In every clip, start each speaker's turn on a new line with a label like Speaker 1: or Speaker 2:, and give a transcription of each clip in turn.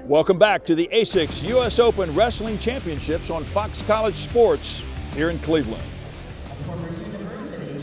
Speaker 1: Welcome back to the ASICS U.S. Open Wrestling Championships on Fox College Sports here in Cleveland.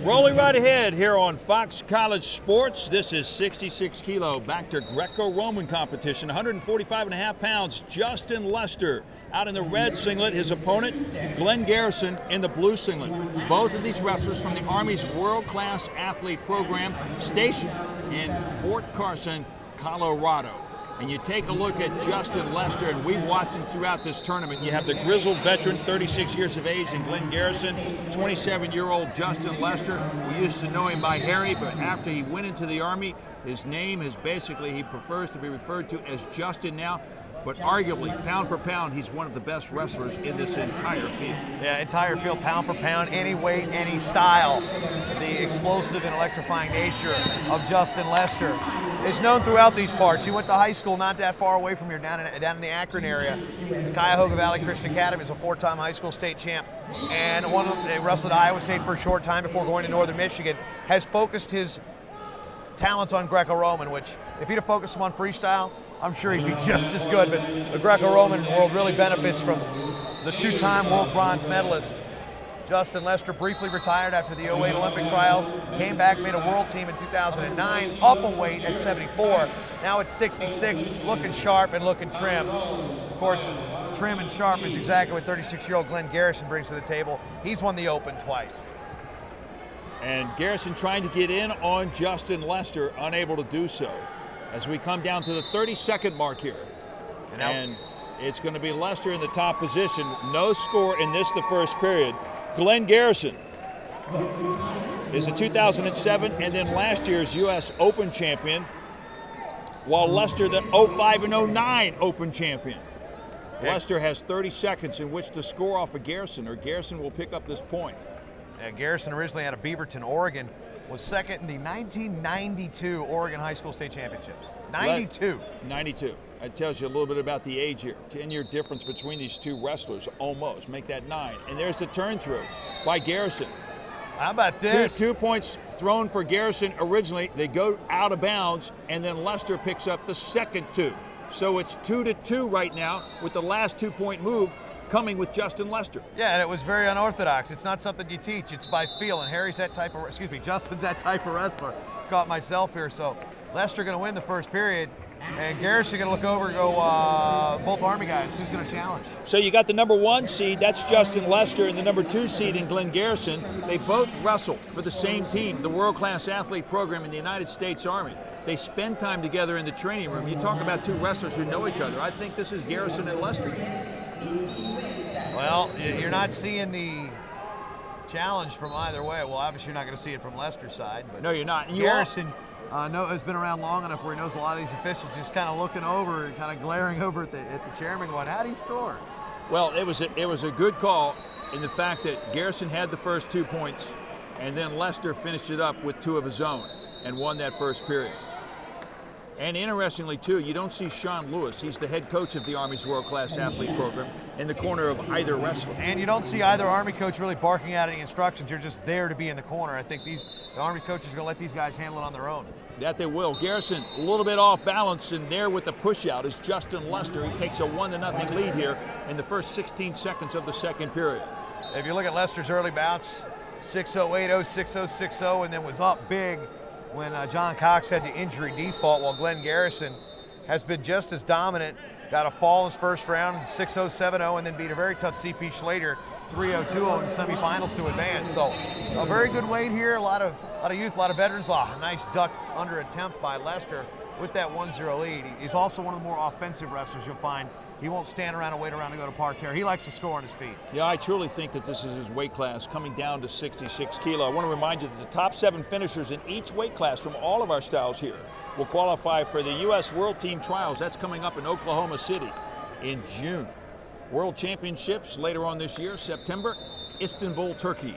Speaker 1: Rolling right ahead here on Fox College Sports. This is 66 kilo back to Greco-Roman competition, 145.5 pounds. Justin Lester out in the red singlet. His opponent, Glenn Garrison, in the blue singlet. Both of these wrestlers from the Army's world-class athlete program stationed in Fort Carson, Colorado. And you take a look at Justin Lester, and we've watched him throughout this tournament. You have the grizzled veteran, 36 years of age, in Glenn Garrison, 27-year-old Justin Lester. We used to know him by Harry, but after he went into the Army, his name is basically, he prefers to be referred to as Justin now. But arguably, pound for pound, he's one of the best wrestlers in this entire field.
Speaker 2: Yeah, entire field, pound for pound, any weight, any style. The explosive and electrifying nature of Justin Lester is known throughout these parts. He went to high school not that far away from here, down in the Akron area. Cuyahoga Valley Christian Academy is a four-time high school state champ. And they wrestled at Iowa State for a short time before going to Northern Michigan. Has focused his talents on Greco-Roman, which if he'd have focused him on freestyle, I'm sure he'd be just as good, but the Greco-Roman world really benefits from the two-time world bronze medalist. Justin Lester briefly retired after the 08 Olympic trials, came back, made a world team in 2009, up a weight at 74, now at 66, looking sharp and looking trim. Of course, trim and sharp is exactly what 36-year-old Glenn Garrison brings to the table. He's won the Open twice.
Speaker 1: And Garrison trying to get in on Justin Lester, unable to do so. As we come down to the 30-second mark here. And it's going to be Lester in the top position. No score in this, the first period. Glenn Garrison is the 2007 and then last year's U.S. Open champion, while Lester the 05 and 09 Open champion. Lester has 30 seconds in which to score off of Garrison, or Garrison will pick up this point.
Speaker 2: Yeah, Garrison originally out of Beaverton, Oregon, was second in the 1992 Oregon High School State Championships. 92.
Speaker 1: 92. That tells you a little bit about the age here. 10-year difference between these two wrestlers, almost. Make that 9. And there's the turn through by Garrison.
Speaker 2: How about this?
Speaker 1: Two points thrown for Garrison originally. They go out of bounds, and then Lester picks up the second 2. So it's 2-2 right now with the last 2-point move coming with Justin Lester.
Speaker 2: Yeah, and it was very unorthodox. It's not something you teach, it's by feel, and Justin's that type of wrestler. Caught myself here, so Lester gonna win the first period, and Garrison gonna look over and go, both Army guys, who's gonna challenge?
Speaker 1: So you got the number 1 seed, that's Justin Lester, and the number 2 seed in Glenn Garrison. They both wrestle for the same team, the world-class athlete program in the United States Army. They spend time together in the training room. You talk about two wrestlers who know each other. I think this is Garrison and Lester.
Speaker 2: Well, you're not seeing the challenge from either way. Well, obviously you're not going to see it from Lester's side. But
Speaker 1: no, you're not. And
Speaker 2: Garrison has been around long enough where he knows a lot of these officials, just kind of looking over and kind of glaring over at the chairman going, how'd he score?
Speaker 1: Well, it was a good call in the fact that Garrison had the first 2 points, and then Lester finished it up with 2 of his own and won that first period. And interestingly, too, you don't see Sean Lewis. He's the head coach of the Army's world-class athlete program in the corner of either wrestler.
Speaker 2: And you don't see either Army coach really barking out any instructions. You're just there to be in the corner. I think the Army coach is going to let these guys handle it on their own.
Speaker 1: That they will. Garrison a little bit off balance, and there with the push-out is Justin Lester. He takes a 1-0 lead here in the first 16 seconds of the second period.
Speaker 2: If you look at Lester's early bounce, 6-0, 8-0, 6-0, 6-0, and then was up big when John Cox had the injury default, while Glenn Garrison has been just as dominant. Got a fall in his first round, 6-0, 7-0, and then beat a very tough CP Schlater, 3-0, 2-0 in the semifinals to advance. So a very good weight here, a lot of youth, a lot of veterans. A nice duck under attempt by Lester with that 1-0 lead. He's also one of the more offensive wrestlers you'll find. He won't stand around and wait around to go to parterre. He likes to score on his feet.
Speaker 1: Yeah, I truly think that this is his weight class, coming down to 66 kilo. I want to remind you that the top 7 finishers in each weight class from all of our styles here will qualify for the U.S. World Team Trials. That's coming up in Oklahoma City in June. World Championships later on this year, September, Istanbul, Turkey.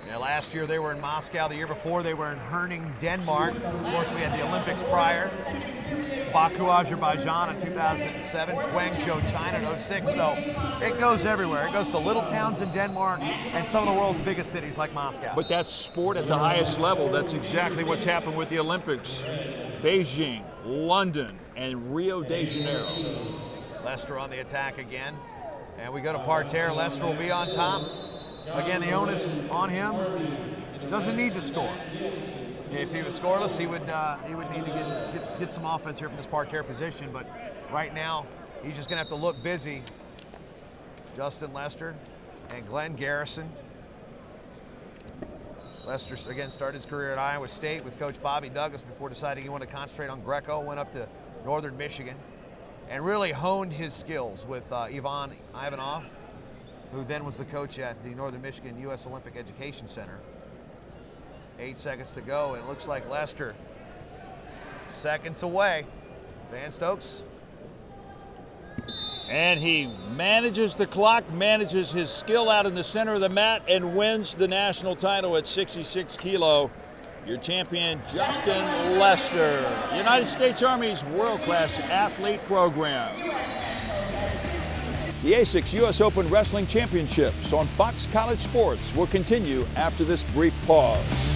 Speaker 2: Yeah, last year they were in Moscow. The year before they were in Herning, Denmark. Of course, we had the Olympics prior. Baku, Azerbaijan in 2007, Guangzhou, China in 2006. So it goes everywhere. It goes to little towns in Denmark and some of the world's biggest cities like Moscow.
Speaker 1: But that's sport at the highest level. That's exactly what's happened with the Olympics. Beijing, London, and Rio de Janeiro.
Speaker 2: Lester on the attack again. And we go to parterre. Lester will be on top. Again, the onus on him. Doesn't need to score. If he was scoreless, he would need to get some offense here from this parterre position. But right now, he's just going to have to look busy. Justin Lester and Glenn Garrison. Lester, again, started his career at Iowa State with Coach Bobby Douglas before deciding he wanted to concentrate on Greco. Went up to Northern Michigan and really honed his skills with Ivan Ivanov, who then was the coach at the Northern Michigan U.S. Olympic Education Center. 8 seconds to go, and it looks like Lester seconds away. Van Stokes.
Speaker 1: And he manages the clock, manages his skill out in the center of the mat, and wins the national title at 66 kilo. Your champion, Justin Lester, United States Army's world-class athlete program. The ASICS U.S. Open Wrestling Championships on Fox College Sports will continue after this brief pause.